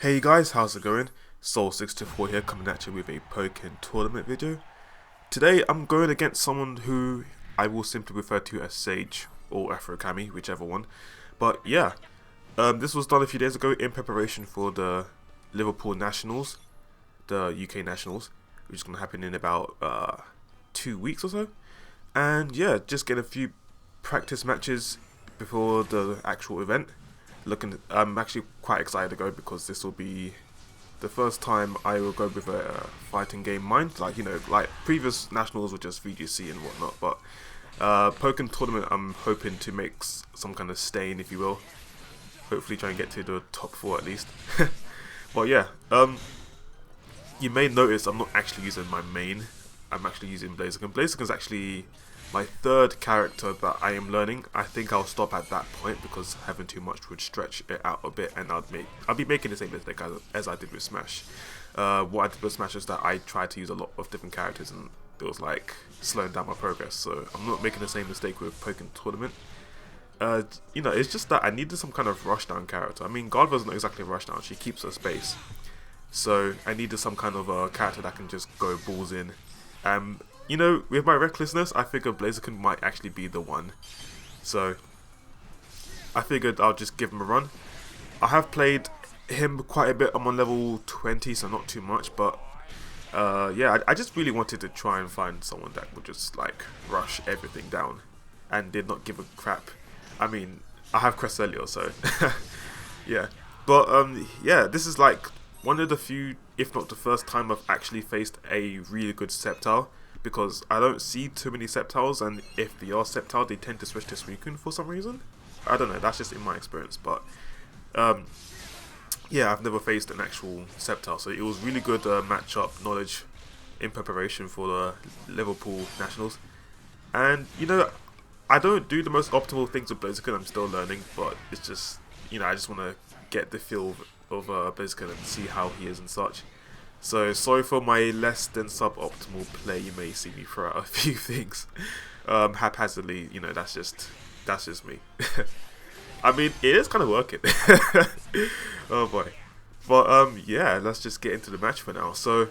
Hey guys, how's it going? Soul64 here, coming at you with a Pokken tournament video. Today I'm going against someone who I will simply refer to as Sage or AfroKami, whichever one. But yeah, this was done a few days ago in preparation for the Liverpool Nationals, the UK Nationals, which is going to happen in about 2 weeks or so. And yeah, just get a few practice matches before the actual event. I'm actually quite excited to go because this will be the first time I will go with a fighting game mind. Like, you know, like previous nationals were just VGC and whatnot, but Pokken tournament I'm hoping to make some kind of stain, if you will. Hopefully try and get to the top 4 at least. But yeah, you may notice I'm not actually using my main. I'm actually using Blaziken. Blaziken is actually my third character that I am learning. I think I'll stop at that point because having too much would stretch it out a bit, and I'll be making the same mistake as I did with Smash. What I did with Smash is that I tried to use a lot of different characters, and it was like slowing down my progress. So I'm not making the same mistake with Pokken Tournament. You know, it's just that I needed some kind of rushdown character. I mean, Gardevoir's not exactly a rushdown; she keeps her space. So I needed some kind of character that can just go balls in. You know, with my recklessness, I figured Blaziken might actually be the one. So I figured I'll just give him a run. I have played him quite a bit. I'm on level 20, so not too much. But yeah, I just really wanted to try and find someone that would just like rush everything down and did not give a crap. I mean, I have Cresselia, so yeah. But yeah, this is like one of the few, if not the first time I've actually faced a really good Sceptile, because I don't see too many Sceptiles, and if they are Sceptile, they tend to switch to Suicune for some reason. I don't know, that's just in my experience, but yeah, I've never faced an actual Sceptile, so it was really good matchup knowledge in preparation for the Liverpool Nationals. And you know, I don't do the most optimal things with Blaziken, I'm still learning, but it's just, you know, I just want to get the feel of Blaziken and see how he is and such. So sorry for my less than suboptimal play. You may see me throw out a few things haphazardly. You know, that's just me. I mean, it is kind of working. Oh boy. But yeah, let's just get into the match for now. So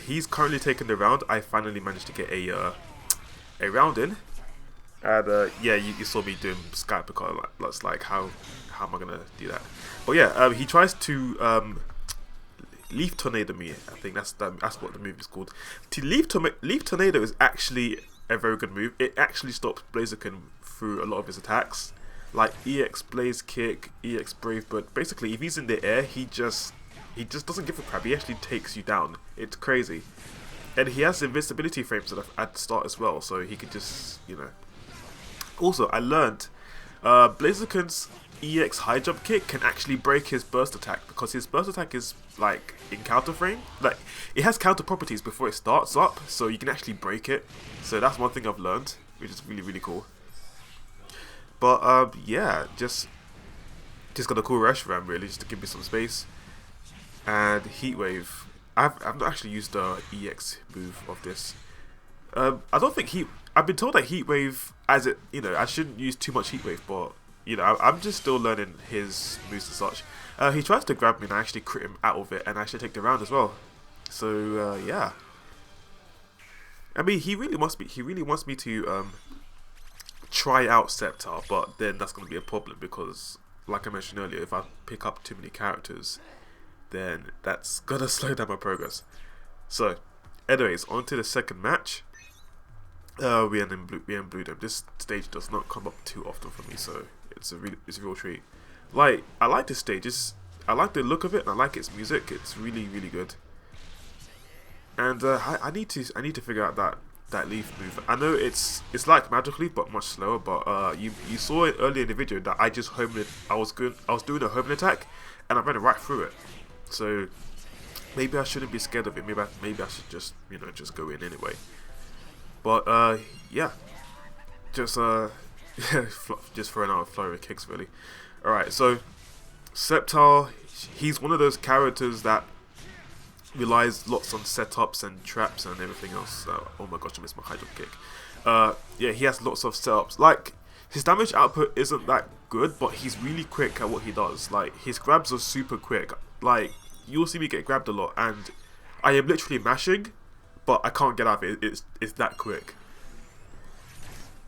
he's currently taking the round. I finally managed to get a round in. And yeah, you saw me doing Skype because that's like how am I gonna do that? But yeah, he tries to Leaf Tornado me. I think that's what the move is called. Leaf Tornado is actually a very good move. It actually stops Blaziken through a lot of his attacks, like EX Blaze Kick, EX Brave Bird. Basically, if he's in the air, he just doesn't give a crap. He actually takes you down. It's crazy, and he has invincibility frames at the start as well, so he could just, you know. Also, I learned Blaziken's EX high jump kick can actually break his burst attack, because his burst attack is like in counter frame, like it has counter properties before it starts up, so you can actually break it. So that's one thing I've learned, which is really cool. But yeah, just got a cool rush ram really, just to give me some space. And Heat Wave, I've not actually used the EX move of this. I don't think I've been told that Heat Wave, as it, you know, I shouldn't use too much Heat Wave, but you know, I'm just still learning his moves and such. He tries to grab me and I actually crit him out of it and actually take the round as well. So yeah. I mean, he really wants me to try out Sceptile, but then that's going to be a problem because, like I mentioned earlier, if I pick up too many characters, then that's going to slow down my progress. So, anyways, on to the second match. We end in Blue Dome. This stage does not come up too often for me, so it's a real treat. Like, I like this stage. I like the look of it, and I like its music. It's really good. And I need to figure out that leaf move. I know it's like Magic Leaf, but much slower. But you saw it earlier in the video that I just homed. I was doing a homing attack, and I ran it right through it. So maybe I shouldn't be scared of it. Maybe I should just, you know, just go in anyway. But yeah, just throwing out a flurry of kicks really. Alright, so Sceptile, he's one of those characters that relies lots on setups and traps and everything else. Oh my gosh, I missed my high jump kick. Yeah, he has lots of setups. Like, His damage output isn't that good, but he's really quick at what he does. Like, his grabs are super quick. Like, you'll see me get grabbed a lot, and I am literally mashing, but I can't get out of it. It's that quick.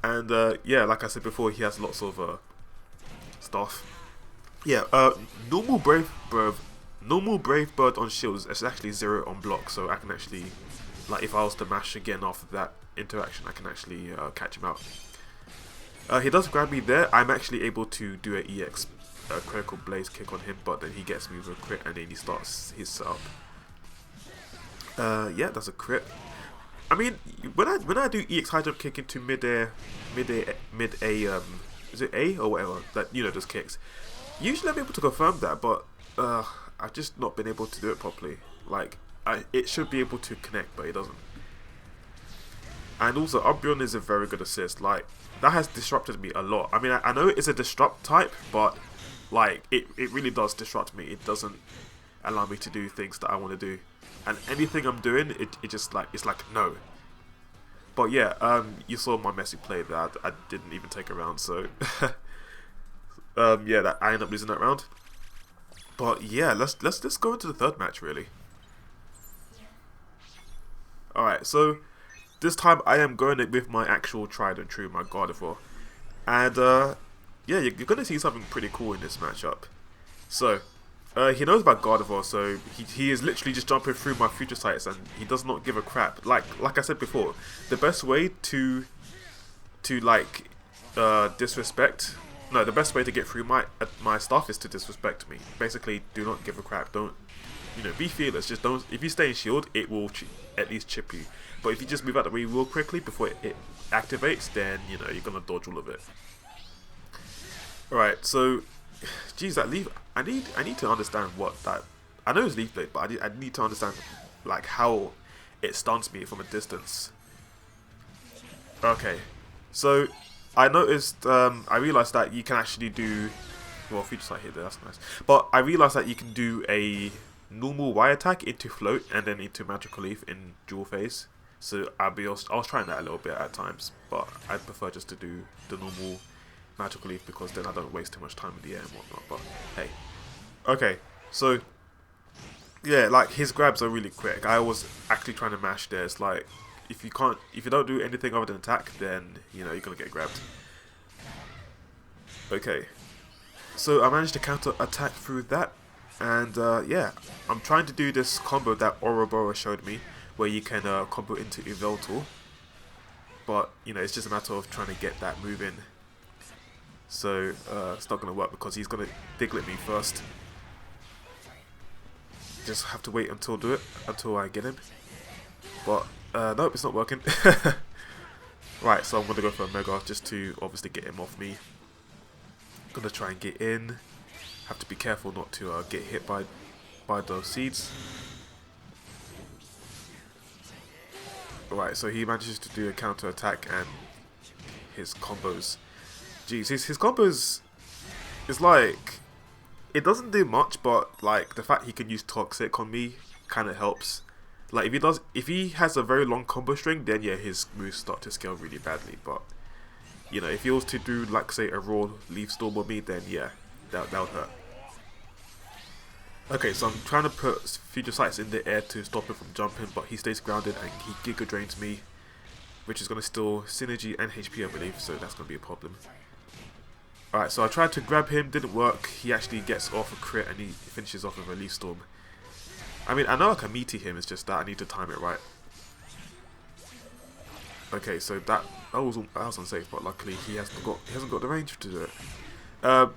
And yeah, like I said before, he has lots of stuff. Yeah, normal Brave Bird on shields is actually 0 on block, so I can actually, like, if I was to mash again after that interaction, I can actually catch him out. He does grab me there. I'm actually able to do an EX critical blaze kick on him, but then he gets me with a crit and then he starts his setup. Yeah, that's a crit. I mean, when I do EX high jump kick into mid A, is it A or whatever? That, you know, those kicks. Usually I'm able to confirm that, but I've just not been able to do it properly. Like, it should be able to connect, but it doesn't. And also, Umbreon is a very good assist. Like, that has disrupted me a lot. I mean, I know it's a disrupt type, but like, it really does disrupt me. It doesn't allow me to do things that I want to do. And anything I'm doing, it just like, it's like, no. But yeah, you saw my messy play that I didn't even take a round, so yeah, that I ended up losing that round. But yeah, let's go into the third match really. Alright, so this time I am going with my actual tried and true, my Gardevoir. And yeah, you're gonna see something pretty cool in this matchup. So he knows about Gardevoir, so he is literally just jumping through my future sights, and he does not give a crap. Like I said before, the best way to like disrespect. No, the best way to get through my stuff is to disrespect me. Basically, do not give a crap. Don't, you know, be fearless. Just don't. If you stay in shield, it will at least chip you. But if you just move out the way real quickly before it activates, then you know you're gonna dodge all of it. All right, so. Geez, that leaf. I need to understand what that. I know it's leaf blade, but I need to understand like how it stuns me from a distance. Okay, so I noticed. I realized that you can actually do. Well, future sight here. That's nice. But I realized that you can do a normal Y attack into float and then into magical leaf in dual phase. So I was trying that a little bit at times, but I prefer just to do the normal magical leaf because then I don't waste too much time in the air and whatnot. But hey, okay, so yeah, like his grabs are really quick. I was actually trying to mash there. It's like if you don't do anything other than attack, then you know you're gonna get grabbed. Okay, so I managed to counter attack through that, and yeah, I'm trying to do this combo that Ouroboros showed me, where you can combo into Yveltal, but you know it's just a matter of trying to get that move in. So it's not going to work because he's going to Diglett me first. Just have to wait until I get him. But nope, it's not working. Right, so I'm going to go for a Mega just to obviously get him off me. Going to try and get in. Have to be careful not to get hit by those seeds. Right, so he manages to do a counter attack and his combos. Jeez, his combos is like, it doesn't do much, but like the fact he can use Toxic on me kind of helps. Like if he has a very long combo string, then yeah, his moves start to scale really badly. But you know, if he was to do like say a raw Leaf Storm on me, then yeah, that would hurt. Okay, so I'm trying to put future sights in the air to stop him from jumping, but he stays grounded and he Giga Drains me, which is going to steal Synergy and HP, I believe, so that's going to be a problem. Alright, so I tried to grab him, didn't work. He actually gets off a crit and he finishes off with a Leaf Storm. I mean, I know I can meaty him, it's just that I need to time it right. Okay, so that was unsafe, but luckily he hasn't got the range to do it.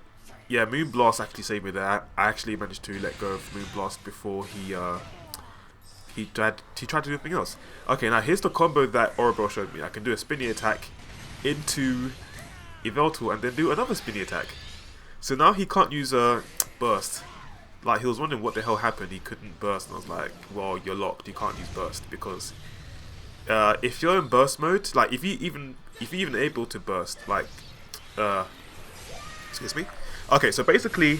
Yeah, Moonblast actually saved me there. I actually managed to let go of Moonblast before he tried to do anything else. Okay, now here's the combo that Ouroboros showed me. I can do a spinny attack into Yveltal and then do another spinny attack. So now he can't use a burst. Like, he was wondering what the hell happened. He couldn't burst, and I was like, well, you're locked. You can't use burst because if you're in burst mode, like if you're even able to burst, like excuse me. Okay, so basically,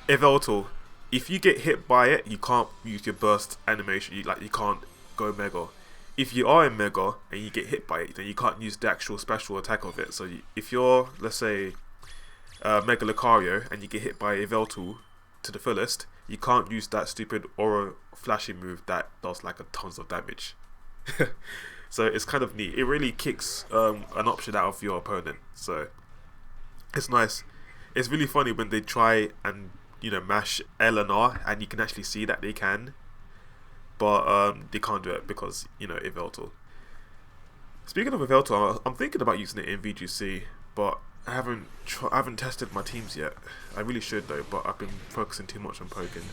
Yveltal, if you get hit by it, you can't use your burst animation. You can't go Mega. if you are in Mega and you get hit by it, then you can't use the actual special attack of it. So if you're, let's say, Mega Lucario and you get hit by a Yveltal to the fullest, you can't use that stupid Aura flashy move that does like a tons of damage. So it's kind of neat. It really kicks an option out of your opponent. So it's nice. It's really funny when they try and, you know, mash L and R and you can actually see that they can. But they can't do it because, you know, Yveltal. Speaking of Yveltal, I'm thinking about using it in VGC, but I haven't tested my teams yet. I really should though, but I've been focusing too much on Pokken.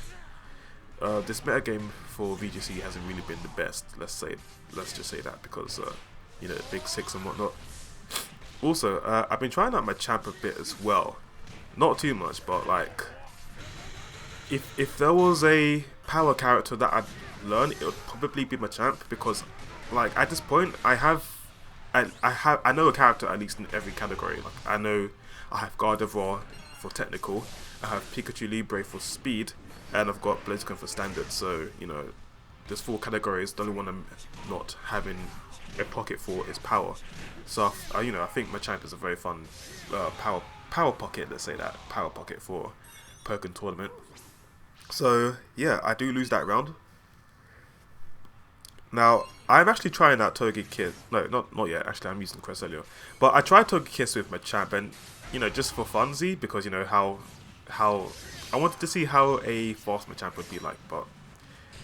This meta game for VGC hasn't really been the best. Let's just say that because you know, Big Six and whatnot. Also, I've been trying out Machamp a bit as well. Not too much, but like, if there was a power character that I'd learn, it would probably be Machamp, because like at this point I know a character at least in every category. Like I know I have Gardevoir for technical, I have Pikachu Libre for speed, and I've got Blaziken for standard. So, you know, there's 4 categories. The only one I'm not having a pocket for is power. So you know, I think Machamp is a very fun power pocket, let's say that, power pocket for Pokken tournament. So yeah, I do lose that round. Now, I'm actually trying out Togekiss. No, not yet. Actually, I'm using Cresselia. But I tried Togekiss with Machamp, and, you know, just for funsy, because, you know, how I wanted to see how a fast Machamp would be like, but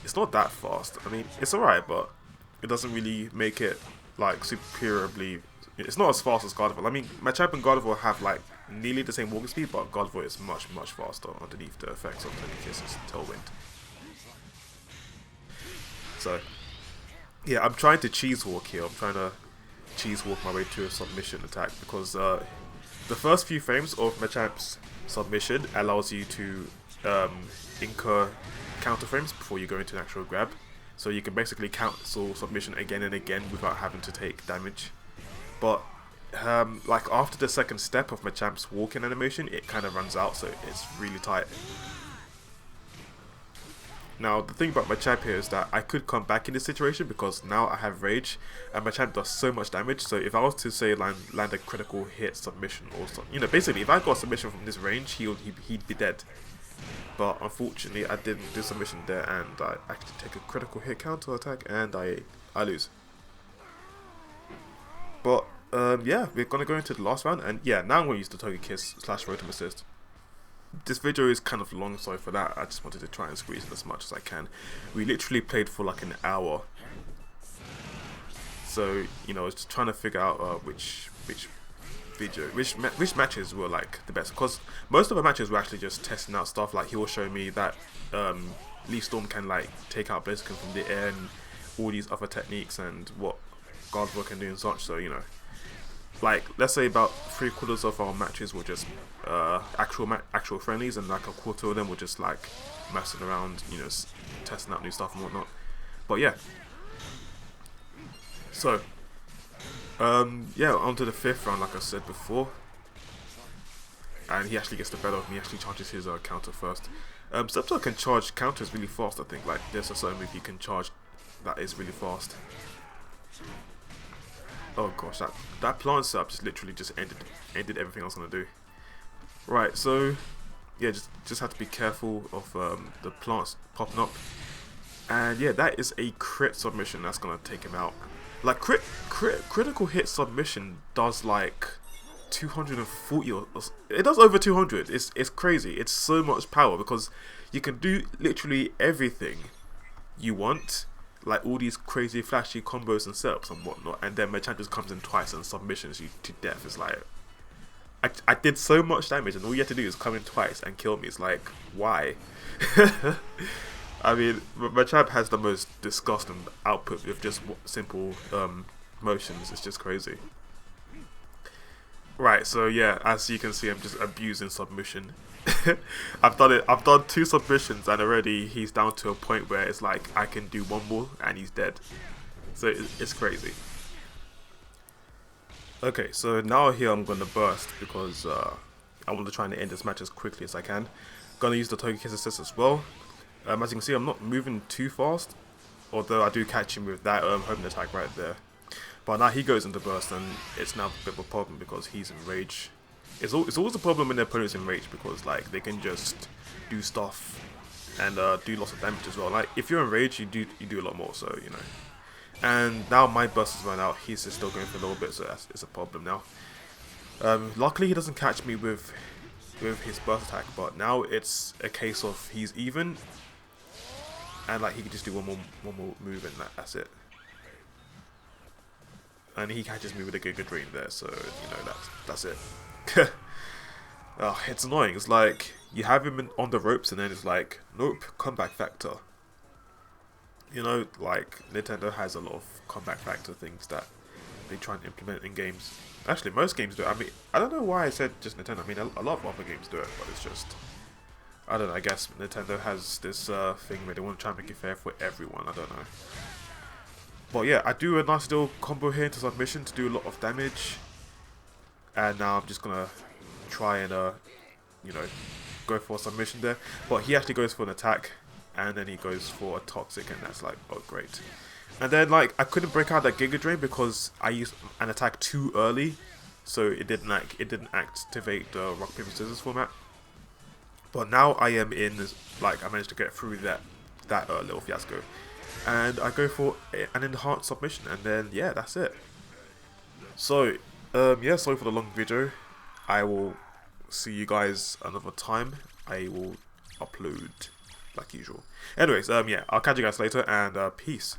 it's not that fast. I mean, it's alright, but it doesn't really make it, like, superiorly. It's not as fast as Gardevoir. I mean, Machamp and Gardevoir have, like, nearly the same walking speed, but Gardevoir is much, much faster underneath the effects of Togekiss's Tailwind. So yeah, I'm trying to cheese walk here. I'm trying to cheese walk my way to a submission attack, because the first few frames of Machamp's submission allows you to incur counter frames before you go into an actual grab. So you can basically cancel submission again and again without having to take damage. But like after the second step of Machamp's walking animation, it kind of runs out, so it's really tight. Now, the thing about Machamp here is that I could come back in this situation because now I have Rage, and Machamp does so much damage. So if I was to say land a critical hit submission or something, you know, basically if I got a submission from this range, he'd be dead. But unfortunately, I didn't do submission there, and I actually take a critical hit counter attack, and I lose. But yeah, we're gonna go into the last round, and yeah, now I'm gonna use the Togekiss / Rotom Assist. This video is kind of long, sorry for that. I just wanted to try and squeeze in as much as I can. We literally played for like an hour, so you know, I was just trying to figure out which matches were like the best, because most of the matches were actually just testing out stuff. Like he will show me that Leaf Storm can like take out Blaziken from the air and all these other techniques and what Gardevoir can do and such. So you know, like let's say about 3/4 of our matches were just actual friendlies, and like 1/4 of them were just like messing around, you know, testing out new stuff and whatnot. But yeah, so yeah, on to the 5th round, like I said before, and he actually gets the better of me. He actually charges his counter first. Sceptile can charge counters really fast. I think like there's a certain move you can charge that is really fast. Oh gosh, that plant setup just literally just ended everything I was gonna do. Right, so yeah, just have to be careful of the plants popping up, and yeah, that is a crit submission that's gonna take him out. Like critical hit submission does like 240 or it does over 200. It's crazy. It's so much power because you can do literally everything you want. Like all these crazy flashy combos and setups and whatnot, and then Machamp just comes in twice and submissions you to death. It's like I did so much damage, and all you have to do is come in twice and kill me. It's like, why? I mean, Machamp has the most disgusting output with just simple motions. It's just crazy. Right, so yeah, as you can see, I'm just abusing submission. I've done 2 submissions, and already he's down to a point where it's like I can do one more and he's dead. So it's crazy. Okay, so now here I'm gonna burst because I want to try and end this match as quickly as I can. Gonna use the Togekiss assist as well. As you can see, I'm not moving too fast, Although I do catch him with that homing attack right there. But now he goes into burst, and it's now a bit of a problem because he's in rage. It's always a problem when their opponent's in rage, because like they can just do stuff and do lots of damage as well. Like if you're in rage, you do a lot more. So you know. And now my burst has run out. He's just still going for a little bit, so it's a problem now. Luckily he doesn't catch me with his burst attack, but now it's a case of he's even, and like he can just do one more move and that's it. And he catches me with a Giga Drain there, so you know that's it. Oh, it's annoying. It's like you have him on the ropes, and then it's like, nope, comeback factor. You know, like Nintendo has a lot of comeback factor things that they try and implement in games. Actually, most games do it. I mean, I don't know why I said just Nintendo. I mean, a lot of other games do it, but it's just, I don't know. I guess Nintendo has this thing where they want to try and make it fair for everyone. I don't know. But yeah, I do a nice little combo here into submission to do a lot of damage. And now I'm just gonna try and you know, go for a submission there. But he actually goes for an attack, and then he goes for a toxic, and that's like, oh great. And then like I couldn't break out that Giga Drain because I used an attack too early, so it didn't activate the rock paper scissors format. But now I am in this, like I managed to get through that little fiasco, and I go for an enhanced submission, and then yeah, that's it. So yeah, sorry for the long video. I will see you guys another time. I will upload like usual. Anyways, yeah, I'll catch you guys later, and peace.